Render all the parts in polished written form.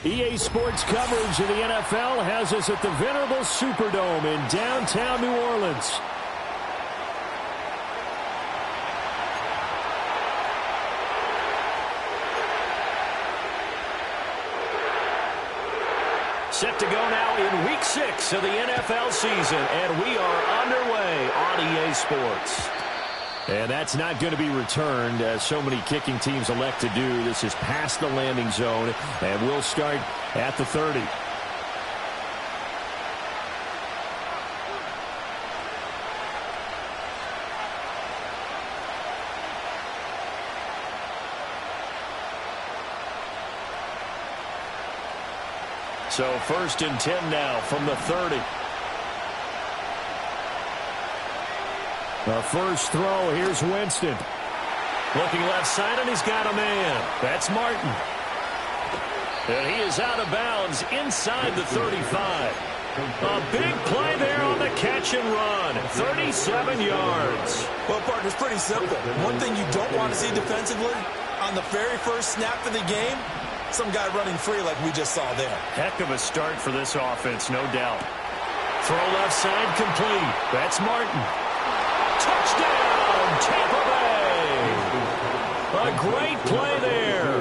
EA Sports coverage of the NFL has us at the venerable Superdome in downtown New Orleans. Set to go now in Week 6 of the NFL season, and we are underway on EA Sports. And that's not going to be returned, as so many kicking teams elect to do. This is past the landing zone, and we'll start at the 30. So 1st and 10 now from the 30. The first throw, here's Winston. Looking left side, and he's got a man. That's Martin. And he is out of bounds inside the 35. A big play there on the catch and run. 37 yards. Well, partner, it's pretty simple. One thing you don't want to see defensively, on the very first snap of the game, some guy running free like we just saw there. Heck of a start for this offense, no doubt. Throw left side complete. That's Martin. Touchdown, Tampa Bay. A great play there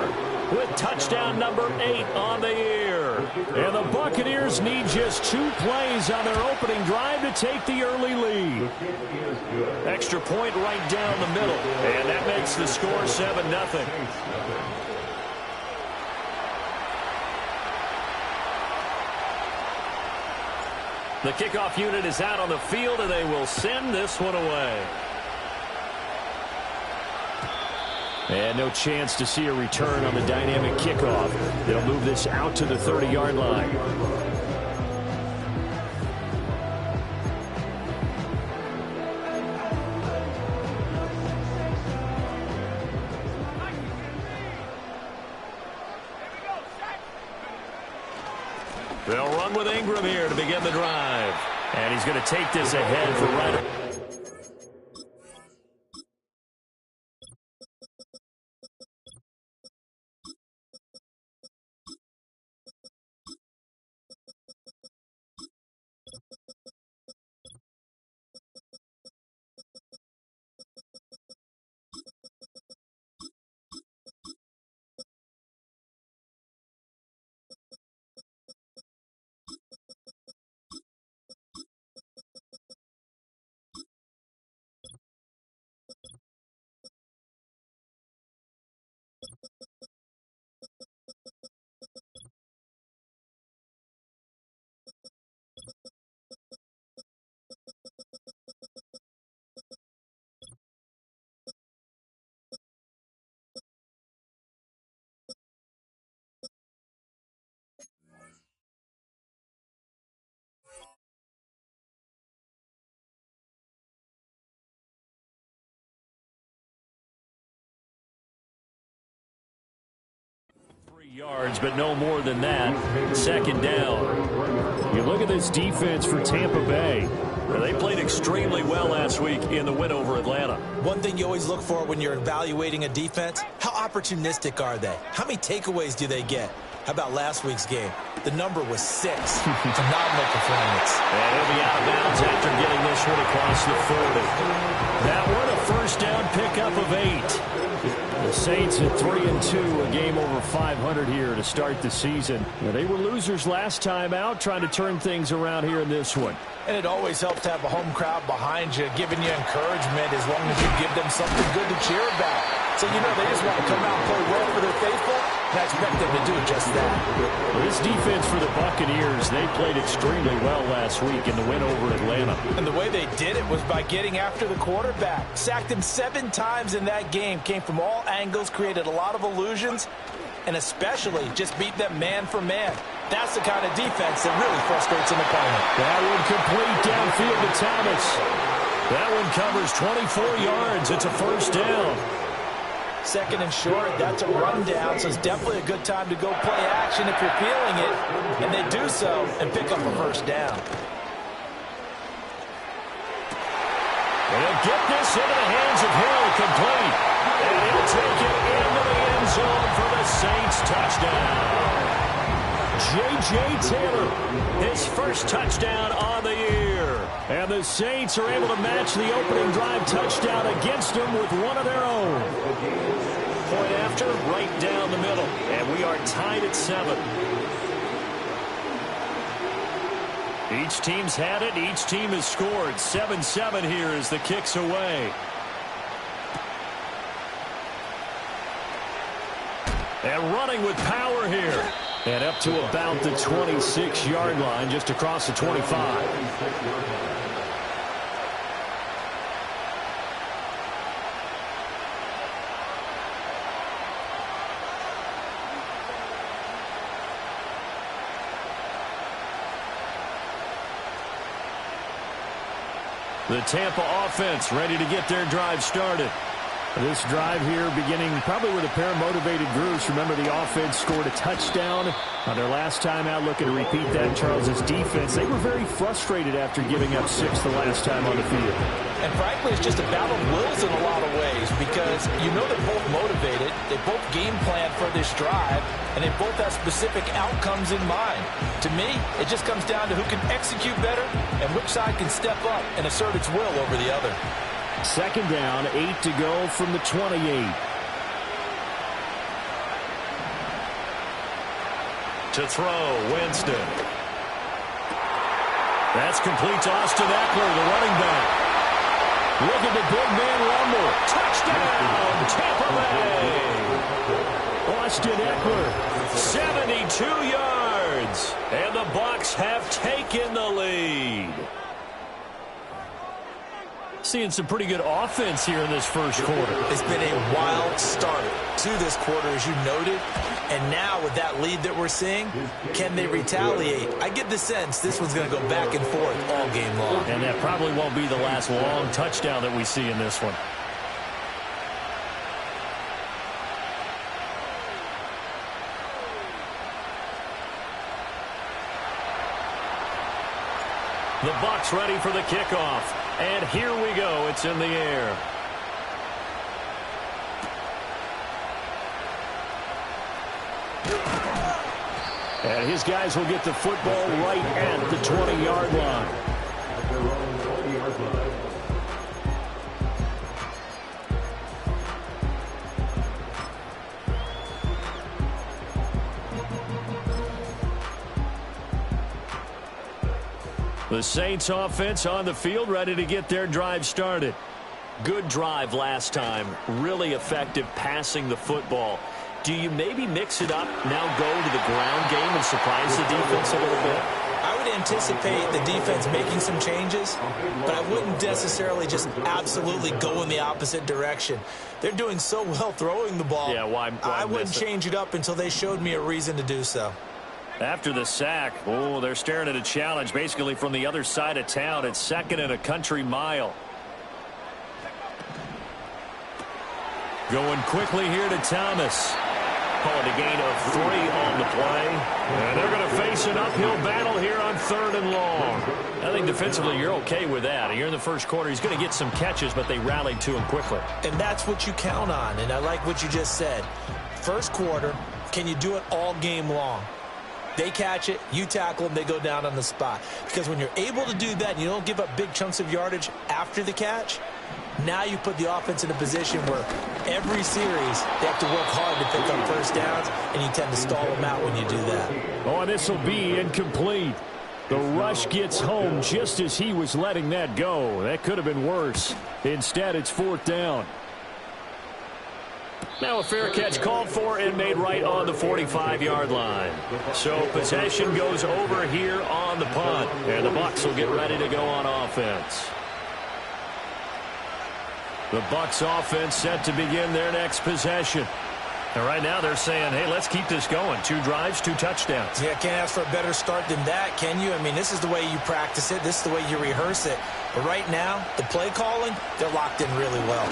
with touchdown number 8 on the year. And the Buccaneers need just 2 plays on their opening drive to take the early lead. Extra point right down the middle. And that makes the score 7-0. The kickoff unit is out on the field, and they will send this one away. And no chance to see a return on the dynamic kickoff. They'll move this out to the 30-yard line. They'll run with Ingram here to begin the drive. And he's going to take this ahead for right. Yards, but no more than that. 2nd down. You look at this defense for Tampa Bay. They played extremely well last week in the win over Atlanta. One thing you always look for when you're evaluating a defense, how opportunistic are they? How many takeaways do they get? How about last week's game? The number was 6. Phenomenal performance. And he'll be out of bounds after getting this one across the 40. That one, a first down pickup of 8. The Saints at 3-2, a game over 500 here to start the season. They were losers last time out, trying to turn things around here in this one. And it always helps to have a home crowd behind you, giving you encouragement as long as you give them something good to cheer about. So, you know, they just want to come out and play well for their faithful, and I expect them to do just that. Well, this defense for the Buccaneers, they played extremely well last week in the win over Atlanta. And the way they did it was by getting after the quarterback. Sacked him 7 times in that game, came from all angles, created a lot of illusions, and especially just beat them man for man. That's the kind of defense that really frustrates an opponent. That one complete downfield to Thomas. That one covers 24 yards. It's a first down. 2nd and short, that's a rundown, so it's definitely a good time to go play action if you're feeling it, and they do so and pick up a first down. They'll get this into the hands of Hill, complete, and he'll take it into the end zone for the Saints touchdown. J.J. Taylor, his first touchdown on the year. And the Saints are able to match the opening drive touchdown against them with one of their own. Point after, right down the middle. And we are tied at 7. Each team's had it. Each team has scored. 7-7 here as the kick's away. And running with power here. And up to about the 26-yard line, just across the 25. The Tampa offense ready to get their drive started. This drive here beginning probably with a pair of motivated groups. Remember, the offense scored a touchdown on their last time out. Looking to repeat that. Charles's defense, they were very frustrated after giving up 6 the last time on the field. And frankly, it's just a battle of wills in a lot of ways because you know they're both motivated. They both game plan for this drive, and they both have specific outcomes in mind. To me, it just comes down to who can execute better and which side can step up and assert its will over the other. Second down, 8 to go from the 28. To throw, Winston. That's complete to Austin Eckler, the running back. Look at the big man rumble. Touchdown, Tampa Bay. Austin Eckler, 72 yards. And the Bucs have taken the lead. Seeing some pretty good offense here in this first quarter. It's been a wild start to this quarter, as you noted. And now with that lead that we're seeing, can they retaliate? I get the sense this one's going to go back and forth all game long. And that probably won't be the last long touchdown that we see in this one. The Bucs ready for the kickoff. And here we go. It's in the air. And his guys will get the football right at the 20-yard line. The Saints offense on the field ready to get their drive started. Good drive last time. Really effective passing the football. Do you maybe mix it up, now go to the ground game and surprise the defense a little bit? I would anticipate the defense making some changes, but I wouldn't necessarily just absolutely go in the opposite direction. They're doing so well throwing the ball. Yeah, why I wouldn't change it up until they showed me a reason to do so. After the sack, they're staring at a challenge basically from the other side of town. It's 2nd and a country mile. Going quickly here to Thomas. Calling a gain of 3 on the play. And they're going to face an uphill battle here on 3rd and long. I think defensively you're okay with that. Here in the first quarter, he's going to get some catches, but they rallied to him quickly. And that's what you count on, and I like what you just said. First quarter, can you do it all game long? They catch it, you tackle them, they go down on the spot. Because when you're able to do that and you don't give up big chunks of yardage after the catch, now you put the offense in a position where every series they have to work hard to pick up first downs, and you tend to stall them out when you do that. Oh, and this will be incomplete. The rush gets home just as he was letting that go. That could have been worse. Instead, it's 4th down. Now a fair catch called for and made right on the 45-yard line. So possession goes over here on the punt. And the Bucs will get ready to go on offense. The Bucs offense set to begin their next possession. And right now they're saying, hey, let's keep this going. 2 drives, 2 touchdowns. Yeah, can't ask for a better start than that, can you? I mean, this is the way you practice it. This is the way you rehearse it. But right now, the play calling, they're locked in really well.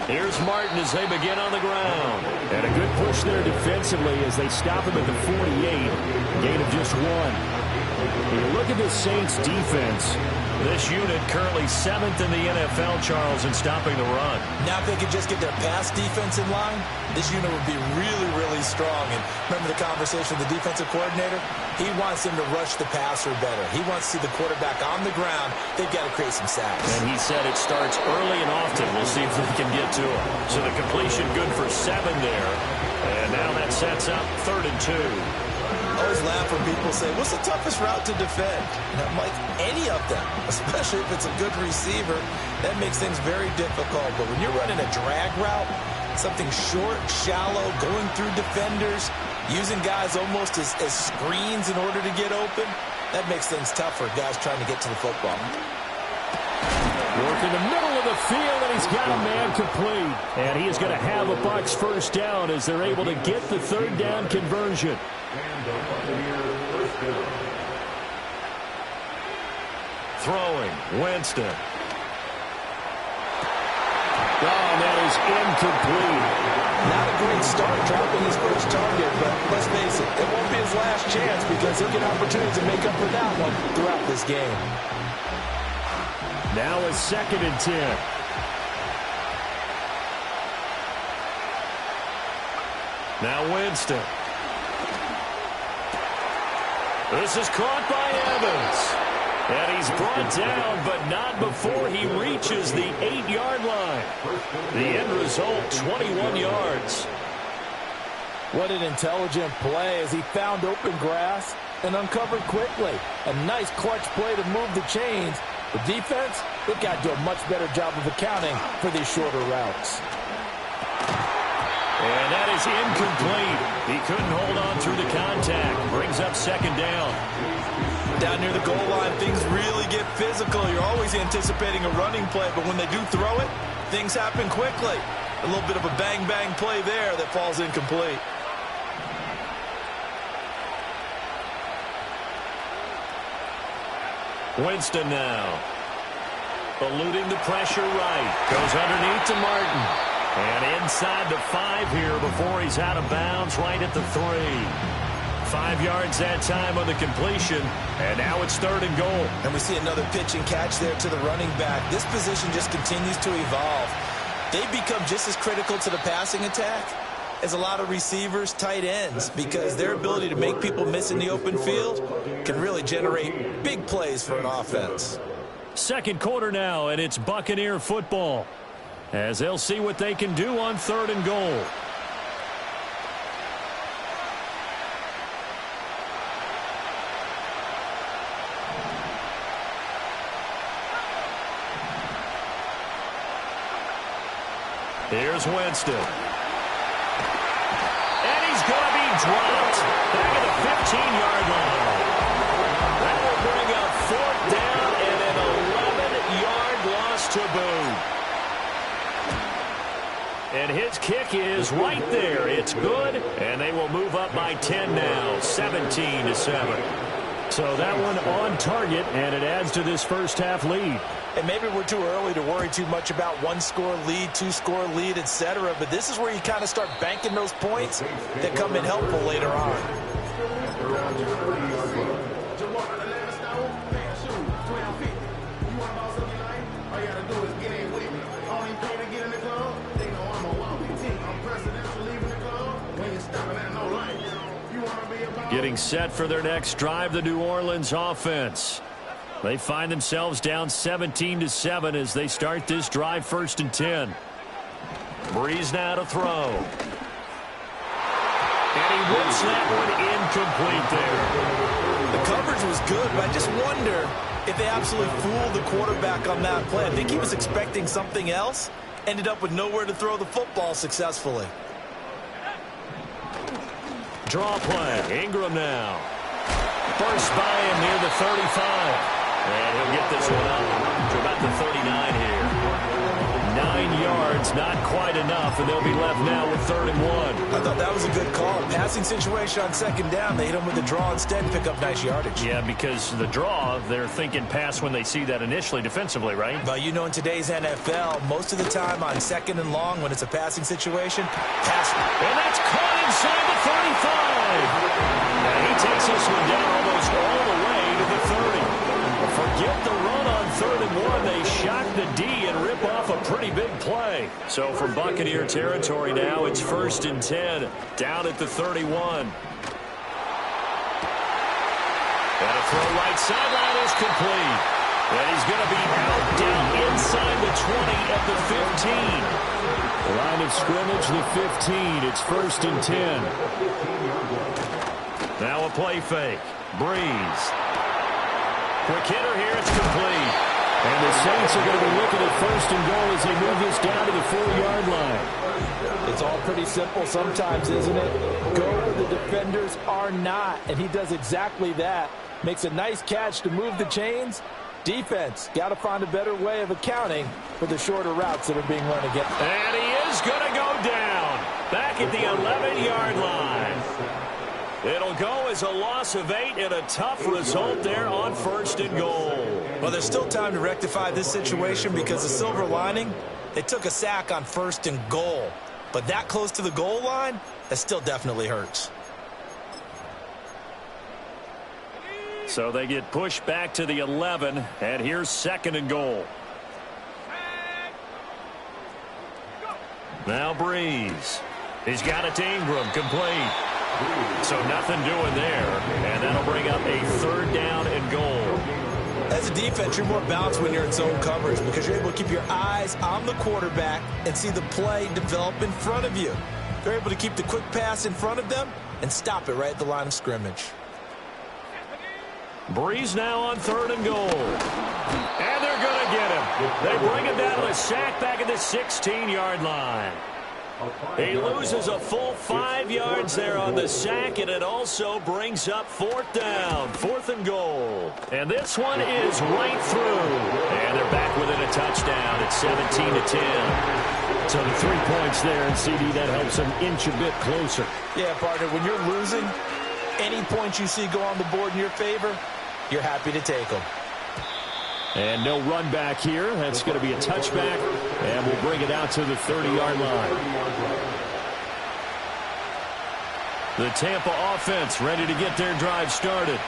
Here's Martin as they begin on the ground. And a good push there defensively as they stop him at the 48. Gain of just 1. You look at the Saints defense. This unit currently 7th in the NFL, Charles, in stopping the run. Now if they could just get their pass defense in line, this unit would be really, really strong. And remember the conversation with the defensive coordinator? He wants them to rush the passer better. He wants to see the quarterback on the ground. They've got to create some sacks. And he said it starts early and often. We'll see if they can get to him. So the completion good for 7 there. And now that sets up 3rd and 2. I always laugh when people say, what's the toughest route to defend? And I'm like, any of them, especially if it's a good receiver. That makes things very difficult. But when you're running a drag route, something short, shallow, going through defenders, using guys almost as screens in order to get open, that makes things tough for guys trying to get to the football. Work in the middle of the field, and he's got a man complete. And he is going to have a Bucs first down as they're able to get the 3rd down conversion. Throwing, Winston. Oh, that is incomplete. Not a great start dropping his first target, but let's face it, it won't be his last chance because he'll get opportunities to make up for that one throughout this game. Now a 2nd and 10. Now Winston. This is caught by Evans. And he's brought down, but not before he reaches the 8-yard line. The end result, 21 yards. What an intelligent play as he found open grass and uncovered quickly. A nice clutch play to move the chains. The defense, they've got to do a much better job of accounting for these shorter routes. And that is incomplete. He couldn't hold on through the contact. Brings up 2nd down. Down near the goal line, things really get physical. You're always anticipating a running play, but when they do throw it, things happen quickly. A little bit of a bang-bang play there that falls incomplete. Winston now. Eluding the pressure right. Goes underneath to Martin. And inside the 5 here before he's out of bounds right at the 3. 5 yards that time on the completion. And now it's 3rd and goal. And we see another pitch and catch there to the running back. This position just continues to evolve. They become just as critical to the passing attack as a lot of receivers, tight ends, because their ability to make people miss in the open field can really generate big plays for an offense. 2nd quarter now, and it's Buccaneer football, as they'll see what they can do on 3rd and goal. Here's Winston. And he's going to be dropped back at the 15-yard line. That will bring up 4th down and an 11-yard loss to boot. And his kick is right there. It's good, and they will move up by 10 now, 17-7. So that one on target, and it adds to this first half lead. And maybe we're too early to worry too much about 1-score lead, 2-score lead, etc. But this is where you kind of start banking those points that come in helpful later on. Getting set for their next drive, the New Orleans offense. They find themselves down 17-7 as they start this drive, 1st and 10. Breeze now to throw. And he whips that one incomplete there. The coverage was good, but I just wonder if they absolutely fooled the quarterback on that play. I think he was expecting something else, ended up with nowhere to throw the football successfully. Draw play. Ingram now. First by him near the 35. And he'll get this one up to about the 39 here. 9 yards, not quite enough, and they'll be left now with 3rd and 1. I thought that was a good call. Passing situation on 2nd down. They hit him with the draw instead, pick up nice yardage. Yeah, because the draw, they're thinking pass when they see that initially defensively, right? But you know, in today's NFL, most of the time on 2nd and long, when it's a passing situation, pass. And that's caught inside the 35. And he takes this one down almost all the way to get the run on 3rd and 1. They shock the D and rip off a pretty big play. So from Buccaneer territory now, it's 1st and 10, down at the 31. And a throw right sideline is complete. And he's going to be out down inside the 20 at the 15. Line of scrimmage, the 15. It's 1st and 10. Now a play fake. Breeze. Quick hitter here. It's complete. And the Saints are going to be looking at 1st and goal as they move this down to the 4-yard line. It's all pretty simple sometimes, isn't it? Go where the defenders are not. And he does exactly that. Makes a nice catch to move the chains. Defense, got to find a better way of accounting for the shorter routes that are being run against. And he is going to go down. Back at the 11-yard line. It'll go as a loss of 8 and a tough result there on 1st and goal. Well, there's still time to rectify this situation because the silver lining, they took a sack on 1st and goal. But that close to the goal line, that still definitely hurts. So they get pushed back to the 11, and here's 2nd and goal. Now Breeze. He's got it to Ingram, complete. So nothing doing there, and that'll bring up a 3rd down and goal. As a defense, you're more balanced when you're in zone coverage because you're able to keep your eyes on the quarterback and see the play develop in front of you. They're able to keep the quick pass in front of them and stop it right at the line of scrimmage. Breeze now on 3rd and goal. And they're going to get him. They bring him down to a sack back at the 16-yard line. He loses a full 5 yards there on the sack, and it also brings up 4th down, 4th and goal. And this one is right through. And they're back within a touchdown at 17-10. So the 3 points there, and CD, that helps them inch a bit closer. Yeah, partner, when you're losing, any points you see go on the board in your favor, you're happy to take them. And no run back here. That's going to be a touchback, and we'll bring it out to the 30-yard line. The Tampa offense ready to get their drive started.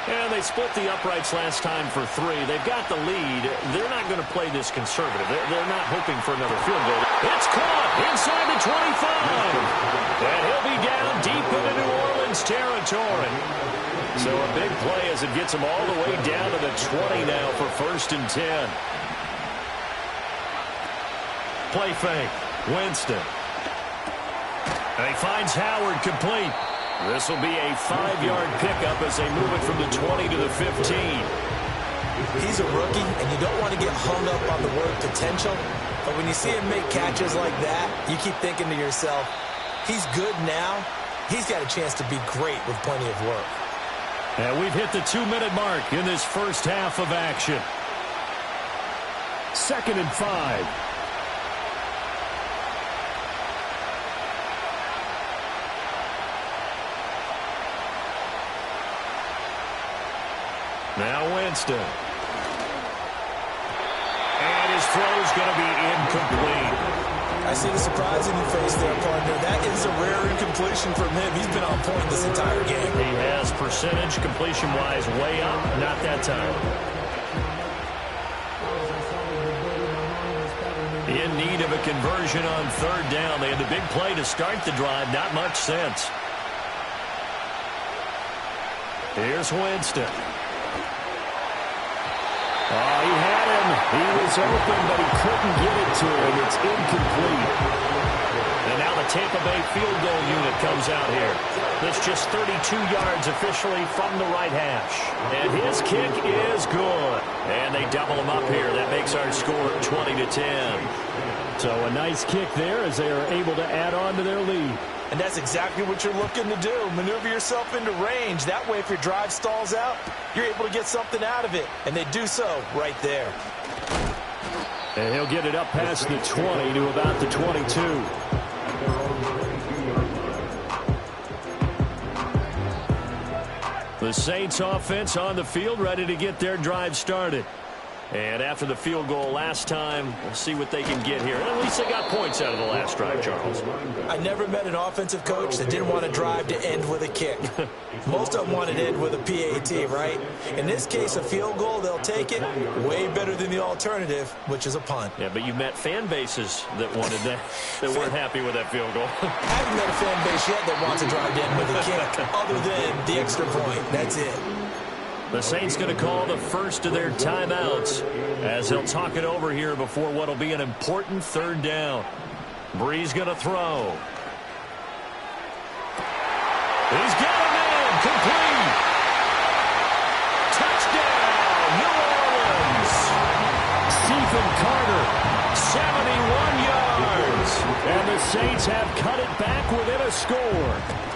And they split the uprights last time for 3. They've got the lead. They're not going to play this conservative. They're not hoping for another field goal. It's caught inside the 25. And he'll be down deep into New Orleans territory. So a big play as it gets him all the way down to the 20 now for 1st and 10. Play fake. Winston. And he finds Howard complete. This will be a 5-yard pickup as they move it from the 20 to the 15. He's a rookie, and you don't want to get hung up on the word potential. But when you see him make catches like that, you keep thinking to yourself, he's good now. He's got a chance to be great with plenty of work. And we've hit the 2-minute mark in this first half of action. 2nd and 5. Now Winston. And his throw's going to be incomplete. I see the surprise in your face there, partner. That is a rare incompletion from him. He's been on point this entire game. He has percentage completion-wise way up. Not that time. In need of a conversion on 3rd down. They had the big play to start the drive. Not much sense. Here's Winston. Oh, he had him. He was open, but he couldn't get it to him. It's incomplete. And now the Tampa Bay field goal unit comes out here. It's just 32 yards officially from the right hash. And his kick is good. And they double him up here. That makes our score 20-10. So a nice kick there as they are able to add on to their lead. And that's exactly what you're looking to do. Maneuver yourself into range. That way, if your drive stalls out, you're able to get something out of it. And they do so right there. And he'll get it up past the 20 to about the 22. The Saints offense on the field ready to get their drive started. And after the field goal last time, we'll see what they can get here. And at least they got points out of the last drive, Charles. I never met an offensive coach that didn't want to drive to end with a kick. Most of them wanted to end with a PAT, right? In this case, a field goal, they'll take it. Way better than the alternative, which is a punt. Yeah, but you met fan bases that wanted that, that weren't happy with that field goal. I haven't met a fan base yet that wants to drive to end with a kick, other than the extra point. That's it. The Saints going to call the first of their timeouts as they'll talk it over here before what will be an important third down. Brees going to throw. He's got a man complete. Touchdown, New Orleans. Stephen Carter, 71 yards. And the Saints have cut it back within a score.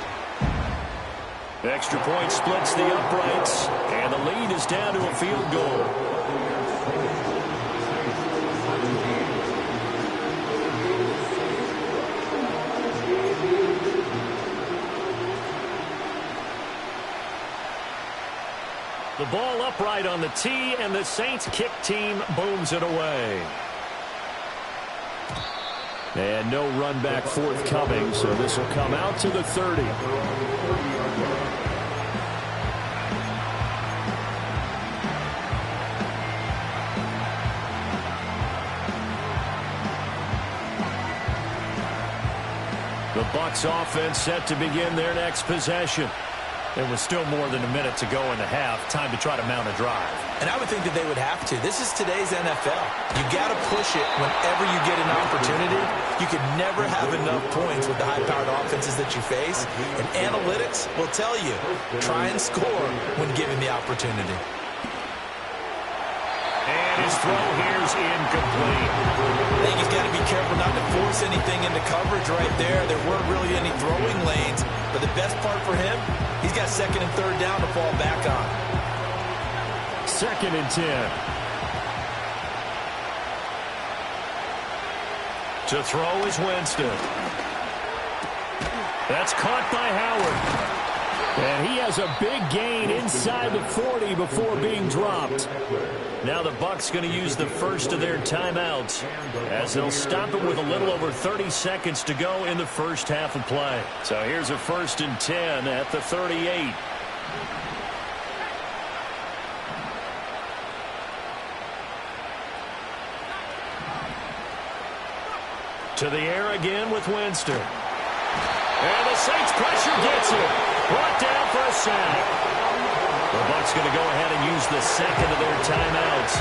Extra point splits the uprights, and the lead is down to a field goal. The ball upright on the tee, and the Saints kick team booms it away. And no run back forthcoming, so this will come out to the 30. The Bucs offense set to begin their next possession. There was still more than a minute to go in the half. Time to try to mount a drive. And I would think that they would have to. This is today's NFL. You got to push it whenever you get an opportunity. You can never have enough points with the high-powered offenses that you face. And analytics will tell you, try and score when given the opportunity. And his throw here's incomplete. I think he's got to be careful not to force anything into coverage right there. There weren't really any throwing lanes. But the best part for him, he's got second and third down to fall back on. 2nd and 10. To throw is Winston. That's caught by Howard. And he has a big gain inside the 40 before being dropped. Now the Bucs going to use the first of their timeouts as they'll stop it with a little over 30 seconds to go in the first half of play. So here's a 1st and 10 at the 38. To the air again with Winston. And the Saints pressure gets it. Brought down for a sack. The Bucs going to go ahead and use the second of their timeouts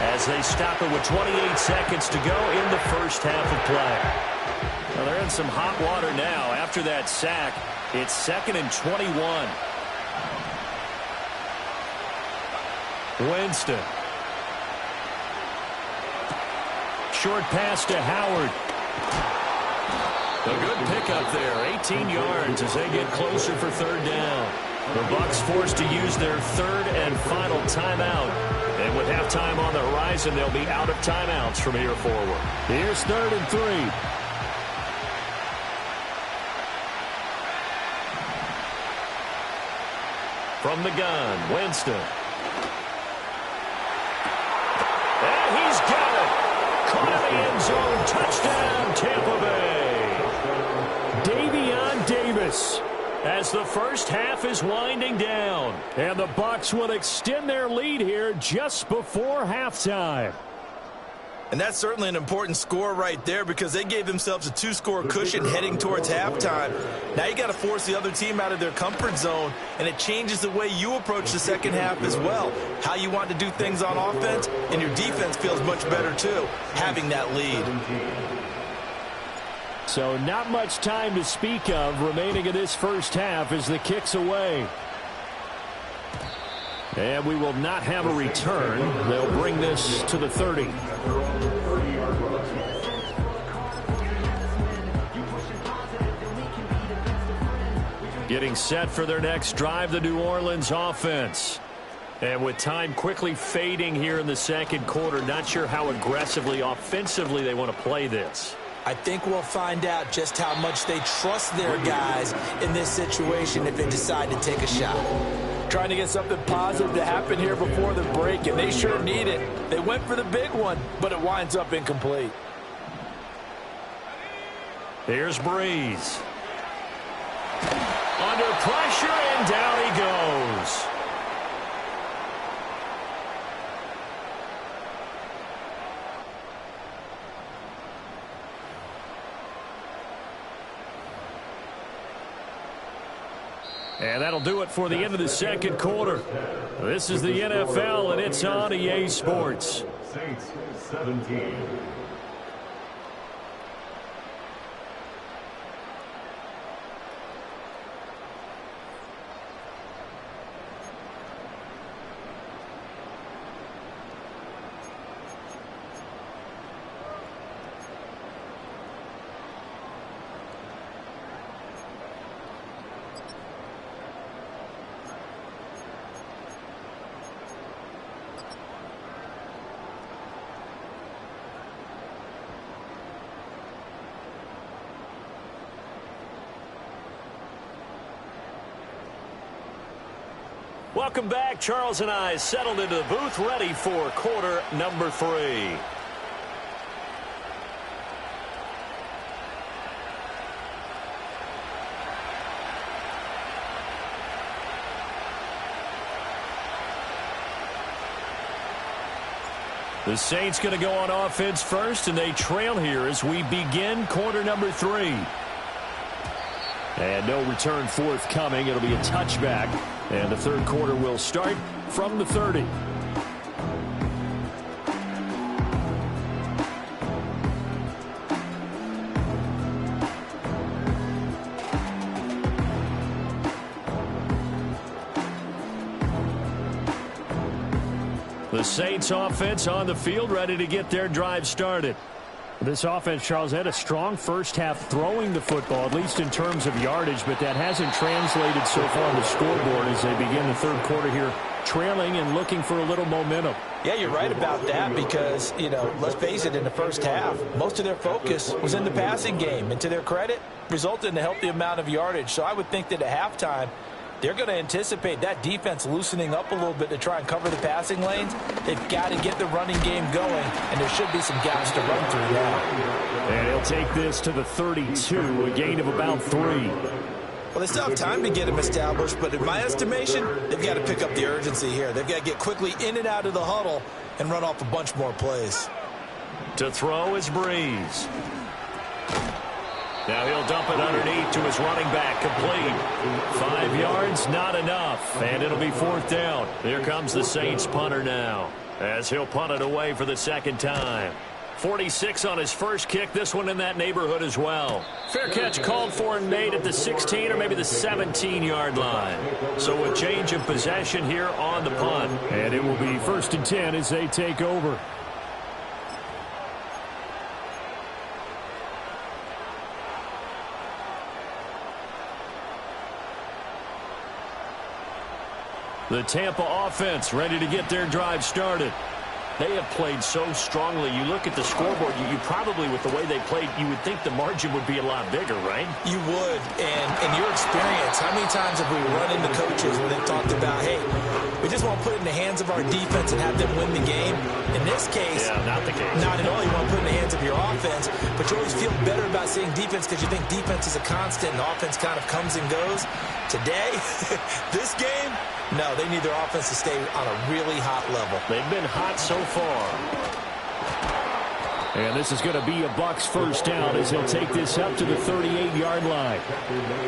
as they stop it with 28 seconds to go in the first half of play. Well, they're in some hot water now. After that sack, it's 2nd and 21. Winston. Short pass to Howard. A good pickup there, 18 yards as they get closer for third down. The Bucs forced to use their third and final timeout. And with halftime on the horizon, they'll be out of timeouts from here forward. Here's 3rd and 3. From the gun, Winston. And he's got it. Caught in the end zone. Touchdown, Tampa Bay. Davion Davis as the first half is winding down. And the Bucs will extend their lead here just before halftime. And that's certainly an important score right there because they gave themselves a 2-score cushion heading towards halftime. Now you got to force the other team out of their comfort zone, and it changes the way you approach the second half as well. How you want to do things on offense, and your defense feels much better too, having that lead. So not much time to speak of remaining in this first half as the kick's away. And we will not have a return. They'll bring this to the 30. Getting set for their next drive, the New Orleans offense. And with time quickly fading here in the second quarter, not sure how aggressively, offensively they want to play this. I think we'll find out just how much they trust their guys in this situation if they decide to take a shot. trying to get something positive to happen here before the break, and they sure need it. They went for the big one, but it winds up incomplete. Here's Breeze. Under pressure, and down he goes. And that'll do it for the end of the second quarter. This is the NFL, and it's on EA Sports. Saints 17. Welcome back. Charles and I settled into the booth, ready for quarter number 3. The Saints going to go on offense first, and they trail here as we begin quarter number 3. And no return forthcoming. It'll be a touchback. And the third quarter will start from the 30. The Saints offense on the field, ready to get their drive started. This offense, Charles, had a strong first half throwing the football, at least in terms of yardage, but that hasn't translated so far on the scoreboard as they begin the third quarter here, trailing and looking for a little momentum. Yeah, you're right about that because, let's face it, in the first half, most of their focus was in the passing game. And to their credit, resulted in a healthy amount of yardage. So I would think that at halftime, they're going to anticipate that defense loosening up a little bit to try and cover the passing lanes. They've got to get the running game going, and there should be some gaps to run through now. And he'll take this to the 32, a gain of about 3. Well, they still have time to get him established, but in my estimation, they've got to pick up the urgency here. They've got to get quickly in and out of the huddle and run off a bunch more plays. To throw is Breeze. Now he'll dump it underneath to his running back, complete. 5 yards, not enough, and it'll be 4th down. Here comes the Saints punter now, as he'll punt it away for the second time. 46 on his first kick, this one in that neighborhood as well. Fair catch called for and made at the 16 or maybe the 17-yard line. So a change of possession here on the punt. And it will be 1st and 10 as they take over. The Tampa offense ready to get their drive started. They have played so strongly. You look at the scoreboard, you probably, with the way they played, you would think the margin would be a lot bigger, right? You would. And in your experience, how many times have we run into coaches where they've talked about, hey, we just want to put it in the hands of our defense and have them win the game? In this case, not the case. Not at all. You want to put it in the hands of your offense, but you always feel better about saying defense because you think defense is a constant and offense kind of comes and goes. Today, this game, no, they need their offense to stay on a really hot level. They've been hot so far. And this is going to be a Bucs first down as he'll take this up to the 38-yard line.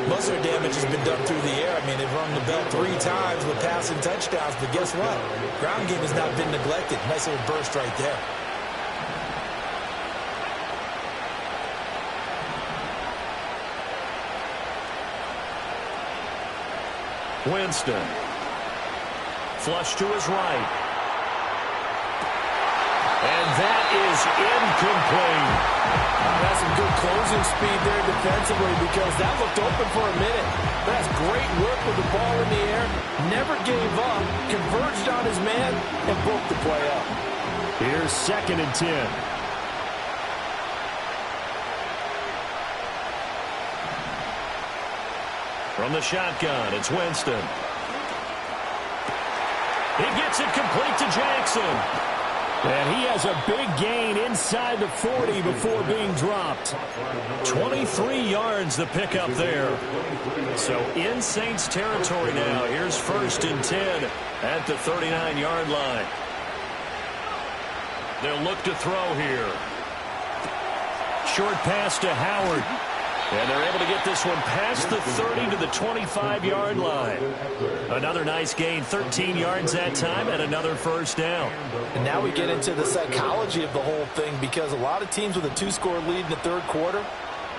Most of their damage has been done through the air. I mean, they've rung the bell 3 times with passing touchdowns, but guess what? Ground game has not been neglected. Nice little burst right there. Winston. Flush to his right. And that is incomplete. That's some good closing speed there defensively because that looked open for a minute. That's great work with the ball in the air. Never gave up. Converged on his man and broke the play up. Here's 2nd and 10. From the shotgun, it's Winston. He gets it complete to Jackson. And he has a big gain inside the 40 before being dropped. 23 yards the pickup there. So in Saints territory now. Here's 1st and 10 at the 39-yard line. They'll look to throw here. Short pass to Howard. And they're able to get this one past the 30 to the 25-yard line. Another nice gain, 13 yards that time, and another 1st down. And now we get into the psychology of the whole thing, because a lot of teams with a 2-score lead in the 3rd quarter,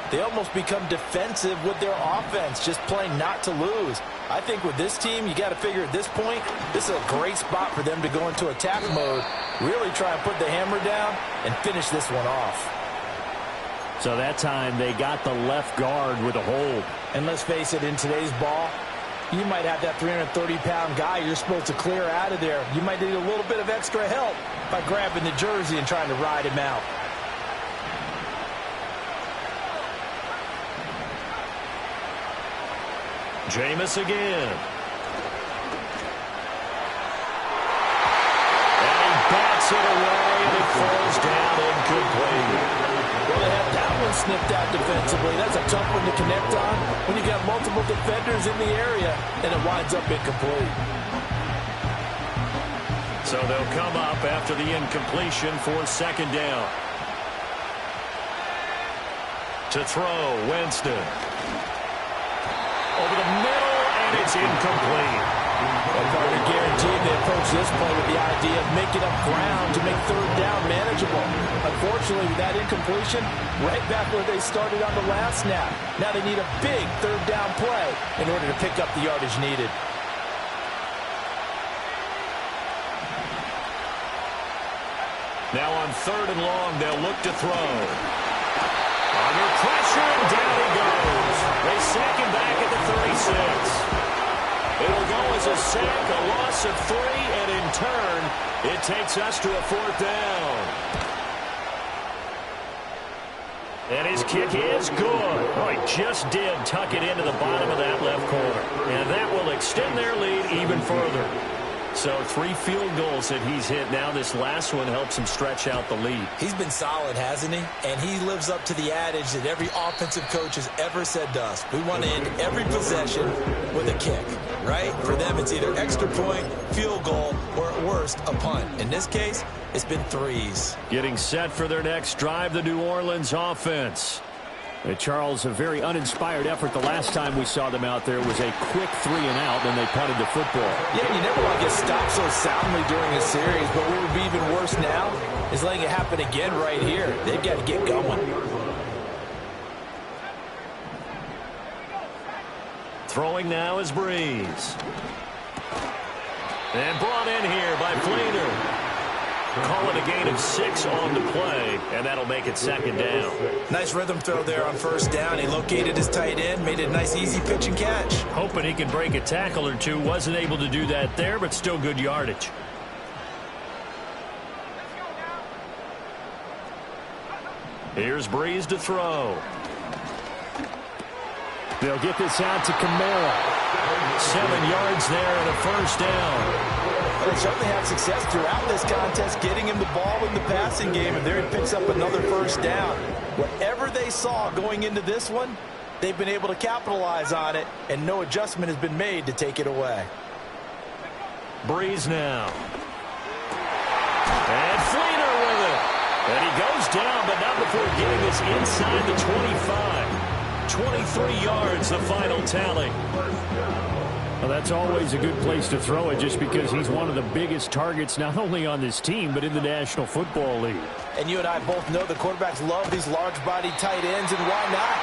they almost become defensive with their offense, just playing not to lose. I think with this team, you got to figure at this point, this is a great spot for them to go into attack mode, really try and put the hammer down and finish this one off. So that time they got the left guard with a hold. And let's face it, in today's ball, you might have that 330-pound guy you're supposed to clear out of there. You might need a little bit of extra help by grabbing the jersey and trying to ride him out. Jameis again. And he bats it away, and it falls down incomplete. Well, they had that one sniffed out defensively. That's a tough one to connect on when you got multiple defenders in the area, and it winds up incomplete. So they'll come up after the incompletion for 2nd down. To throw, Winston. Over the middle, and it's incomplete. Well, partner, guaranteed they approach this play with the idea of making up ground to make 3rd down manageable. Unfortunately, with that incompletion, right back where they started on the last snap. Now they need a big 3rd down play in order to pick up the yardage needed. Now on 3rd and long, they'll look to throw. Under pressure, and down he goes. They sack him back at the 36. It'll go as a sack, a loss of 3, and in turn, it takes us to a 4th down. And his kick is good. Oh, he just did tuck it into the bottom of that left corner. And that will extend their lead even further. So 3 field goals that he's hit. Now this last one helps him stretch out the lead. He's been solid, hasn't he? And he lives up to the adage that every offensive coach has ever said to us. We want to end every possession with a kick, right? For them, it's either extra point, field goal, or at worst, a punt. In this case, it's been 3s. Getting set for their next drive, the New Orleans offense. Charles, a very uninspired effort the last time we saw them out there was a quick 3 and out, then they punted the football. Yeah, you never want to get stopped so soundly during a series, but what would be even worse now is letting it happen again right here. They've got to get going. Throwing now is Breeze. And brought in here by Fleener. Call it a gain of 6 on the play, and that'll make it 2nd down. Nice rhythm throw there on 1st down. He located his tight end, made it a nice easy pitch and catch. Hoping he can break a tackle or two. Wasn't able to do that there, but still good yardage. Here's Breeze to throw. They'll get this out to Kamara. 7 yards there and a 1st down. They certainly had success throughout this contest, getting him the ball in the passing game, and there he picks up another 1st down. Whatever they saw going into this one, they've been able to capitalize on it, and no adjustment has been made to take it away. Breeze now. And Fleener with it. And he goes down, but not before getting this inside the 25. 23 yards, the final tally. Well, that's always a good place to throw it just because he's one of the biggest targets not only on this team but in the National Football League. And you and I both know the quarterbacks love these large-bodied tight ends, and why not?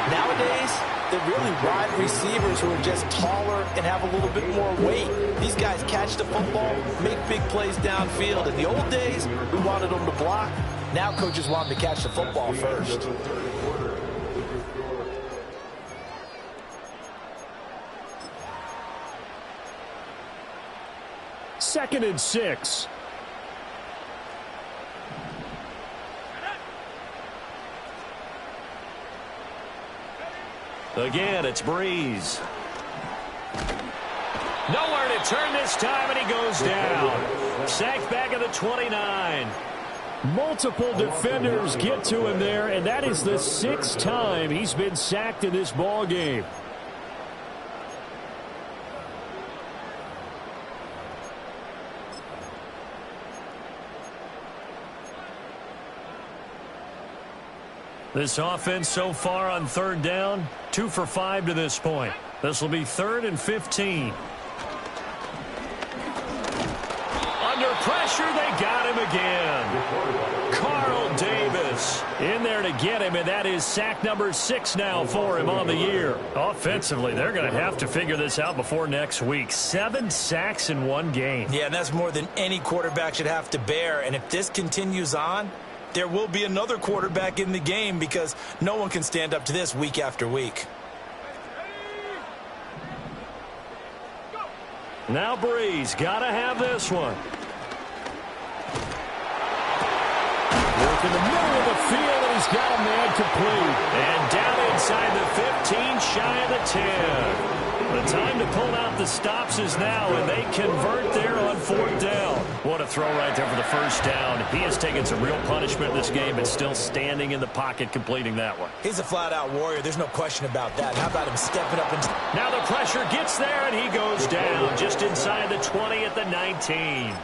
Nowadays, they really ride receivers who are just taller and have a little bit more weight. These guys catch the football, make big plays downfield. In the old days, we wanted them to block. Now coaches want them to catch the football first. 2nd and 6. Again, it's Breeze. Nowhere to turn this time, and he goes down. Sacked back at the 29. Multiple defenders get to him there, and that is the 6th time he's been sacked in this ball game. This offense so far on 3rd down, 2 for 5 to this point. This will be 3rd and 15. Under pressure, they got him again. Carl Davis in there to get him, and that is sack number 6 now for him on the year. Offensively, they're going to have to figure this out before next week. 7 sacks in one game. Yeah, and that's more than any quarterback should have to bear. And if this continues on, there will be another quarterback in the game because no one can stand up to this week after week. Now Breeze, got to have this one. Work in the middle of the field, and he's got a man complete. And down inside the 15, shy of the 10. The time to pull out the stops is now, and they convert there on 4th down. What a throw right there for the 1st down. He has taken some real punishment in this game, but still standing in the pocket completing that one. He's a flat-out warrior. There's no question about that. How about him stepping up? Now the pressure gets there, and he goes down just inside the 20 at the 19.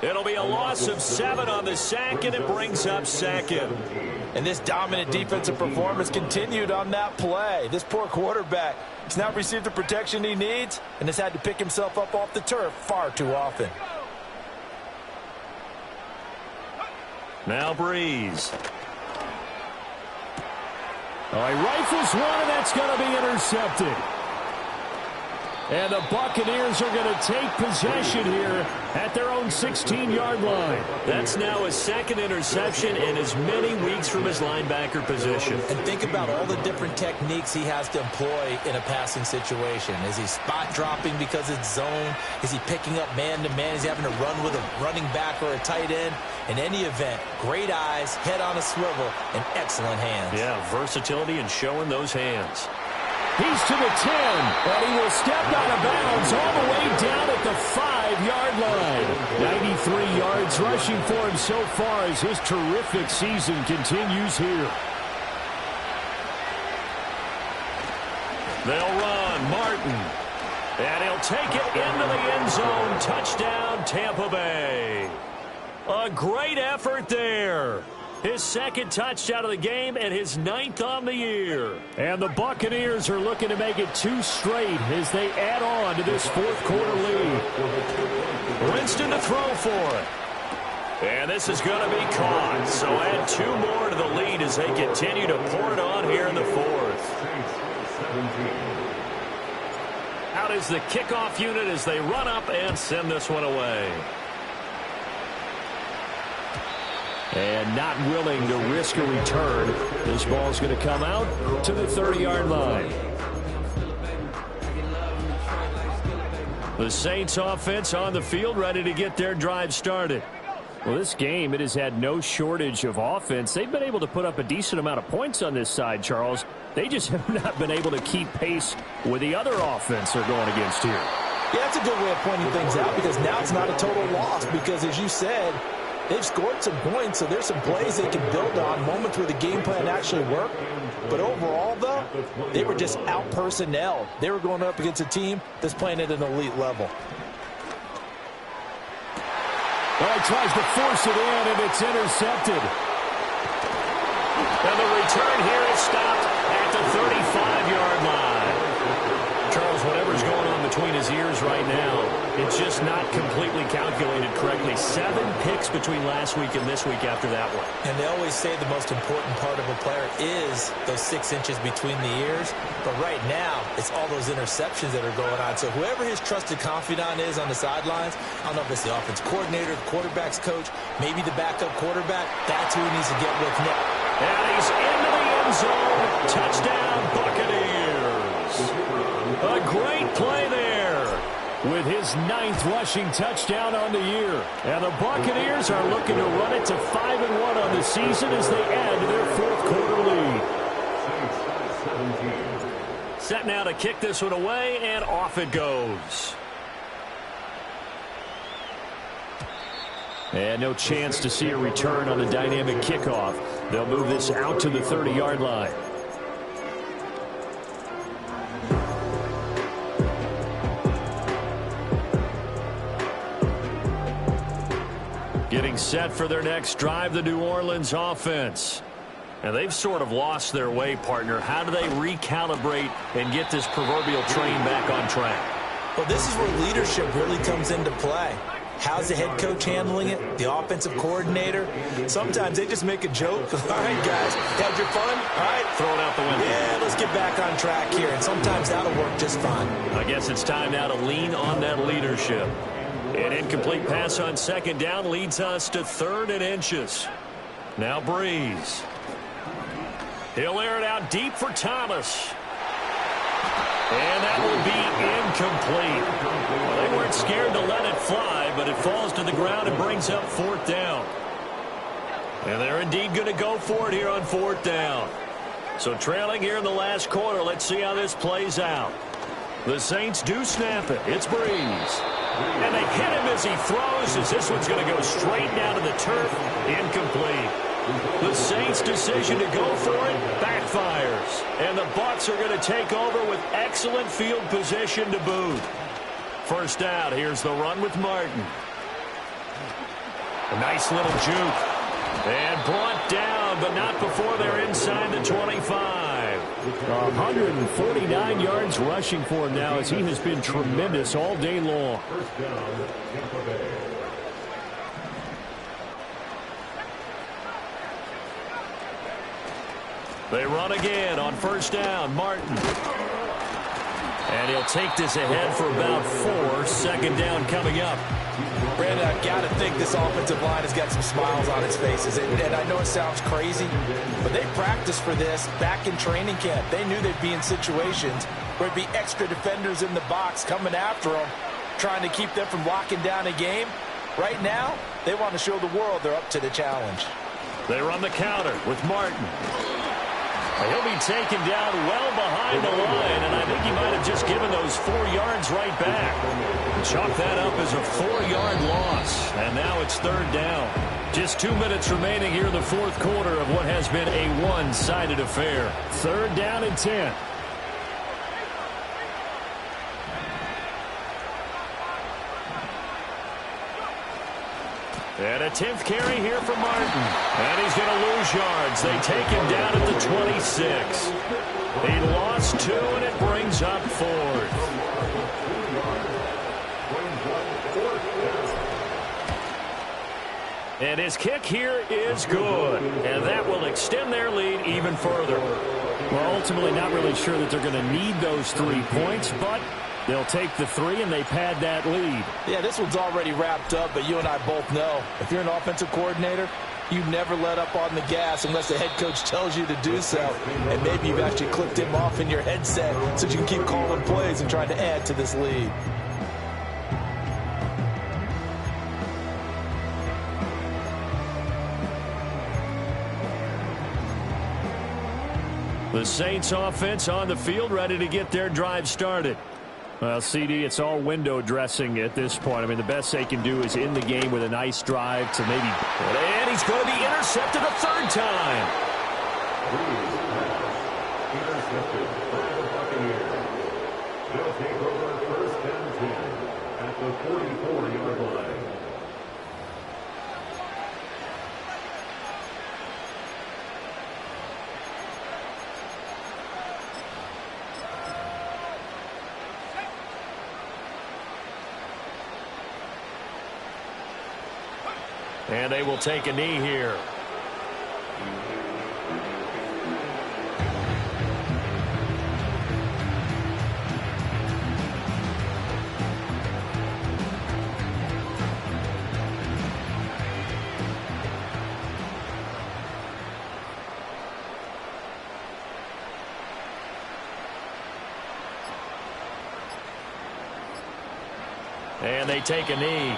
It'll be a loss of 7 on the sack, and it brings up 2nd. And this dominant defensive performance continued on that play. This poor quarterback has not received the protection he needs and has had to pick himself up off the turf far too often. Now Breeze. Oh, he rifles one, and that's going to be intercepted. And the Buccaneers are going to take possession here at their own 16-yard line. That's now his 2nd interception in as many weeks from his linebacker position. And think about all the different techniques he has to employ in a passing situation. Is he spot dropping because it's zone? Is he picking up man-to-man? Is he having to run with a running back or a tight end? In any event, great eyes, head on a swivel, and excellent hands. Yeah, versatility and showing those hands. He's to the 10, and he will step out of bounds all the way down at the 5-yard line. 93 yards rushing for him so far as his terrific season continues here. They'll run Martin, and he'll take it into the end zone. Touchdown, Tampa Bay. A great effort there. His 2nd touchdown of the game and his 9th on the year. And the Buccaneers are looking to make it 2 straight as they add on to this 4th quarter lead. Winston to throw for it. And this is going to be caught. So add 2 more to the lead as they continue to pour it on here in the 4th. Out is the kickoff unit as they run up and send this one away. And not willing to risk a return. This ball's going to come out to the 30-yard line. The Saints offense on the field ready to get their drive started. Well, this game, it has had no shortage of offense. They've been able to put up a decent amount of points on this side, Charles. They just have not been able to keep pace with the other offense they're going against here. Yeah, that's a good way of pointing things out because now it's not a total loss because, as you said, they've scored some points, so there's some plays they can build on, moments where the game plan actually worked. But overall, though, they were just out-personnel. They were going up against a team that's playing at an elite level. Well, he tries to force it in, and it's intercepted. And the return here is stopped at the 35-yard line. Charles, whatever's going on between his ears right now, it's just not completely calculated correctly. 7 picks between last week and this week after that one. And they always say the most important part of a player is those 6 inches between the ears. But right now, it's all those interceptions that are going on. So whoever his trusted confidant is on the sidelines, I don't know if it's the offense coordinator, the quarterback's coach, maybe the backup quarterback, that's who he needs to get with now. And he's into the end zone. Touchdown, Buccaneers. A great play there with his 9th rushing touchdown on the year. And the Buccaneers are looking to run it to 5-1 on the season as they add to their 4th quarter lead. Set now to kick this one away, and off it goes. And no chance to see a return on the dynamic kickoff. They'll move this out to the 30-yard line. Getting set for their next drive, the New Orleans offense. And they've sort of lost their way, partner. How do they recalibrate and get this proverbial train back on track? Well, this is where leadership really comes into play. How's the head coach handling it? The offensive coordinator? Sometimes they just make a joke. All right, guys, had your fun? All right. Throw it out the window. Yeah, let's get back on track here. And sometimes that'll work just fine. I guess it's time now to lean on that leadership. An incomplete pass on second down leads us to 3rd and inches. Now Breeze. He'll air it out deep for Thomas. And that will be incomplete. Well, they weren't scared to let it fly, but it falls to the ground and brings up 4th down. And they're indeed going to go for it here on 4th down. So trailing here in the last quarter, let's see how this plays out. The Saints do snap it. It's Breeze. And they hit him as he throws, as this one's going to go straight down to the turf. Incomplete. The Saints' decision to go for it backfires. And the Bucs are going to take over with excellent field position to boot. First out, here's the run with Martin. A nice little juke. And brought down, but not before they're inside the 25. 149 yards rushing for him now, as he has been tremendous all day long. First down, Tampa Bay. They run again on first down. Martin. And he'll take this ahead for about 4. Second down coming up. Brandon, I've got to think this offensive line has got some smiles on its faces. And I know it sounds crazy, but they practiced for this back in training camp. They knew they'd be in situations where it'd be extra defenders in the box coming after them, trying to keep them from locking down a game. Right now, they want to show the world they're up to the challenge. They run the counter with Martin. He'll be taken down well behind the line, and I think he might have just given those 4 yards right back. Chalk that up as a 4-yard loss, and now it's 3rd down. Just 2 minutes remaining here in the 4th quarter of what has been a one-sided affair. 3rd down and 10. And a 10th carry here for Martin. And he's going to lose yards. They take him down at the 26. He lost 2, and it brings up 4th. And his kick here is good. And that will extend their lead even further. Well, ultimately not really sure that they're going to need those 3 points, but they'll take the 3, and they pad that lead. Yeah, this one's already wrapped up, but you and I both know if you're an offensive coordinator, you never let up on the gas unless the head coach tells you to do so. And maybe you've actually clicked him off in your headset so you can keep calling plays and trying to add to this lead. The Saints offense on the field, ready to get their drive started. Well, CD, it's all window dressing at this point. I mean, the best they can do is in the game with a nice drive to maybe... And he's going to be intercepted a 3rd time. Intercepted by the Buccaneers. They'll take over 1st and 10 at the 44-yard line. And they will take a knee here. And they take a knee.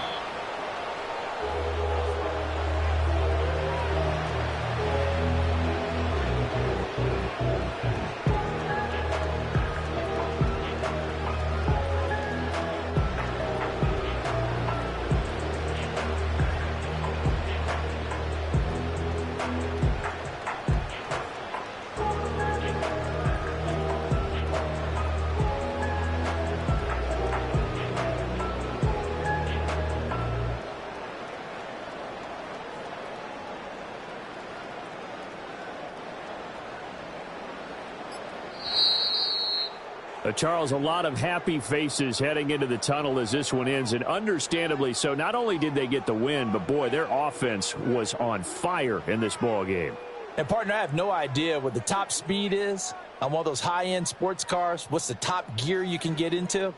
Charles, a lot of happy faces heading into the tunnel as this one ends, and understandably so. Not only did they get the win, but, boy, their offense was on fire in this ball game. And, partner, I have no idea what the top speed is on one of those high-end sports cars. What's the top gear you can get into?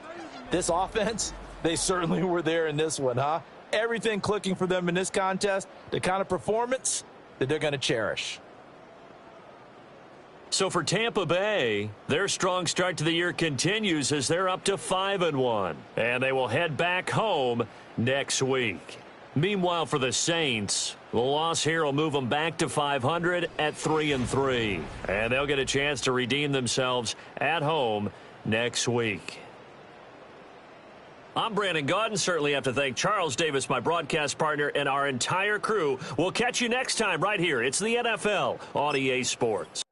This offense, they certainly were there in this one, huh? Everything clicking for them in this contest, the kind of performance that they're going to cherish. So for Tampa Bay, their strong start to the year continues as they're up to 5-1. And they will head back home next week. Meanwhile, for the Saints, the loss here will move them back to 500 at 3-3. And they'll get a chance to redeem themselves at home next week. I'm Brandon Gaudin. Certainly have to thank Charles Davis, my broadcast partner, and our entire crew. We'll catch you next time right here. It's the NFL on EA Sports.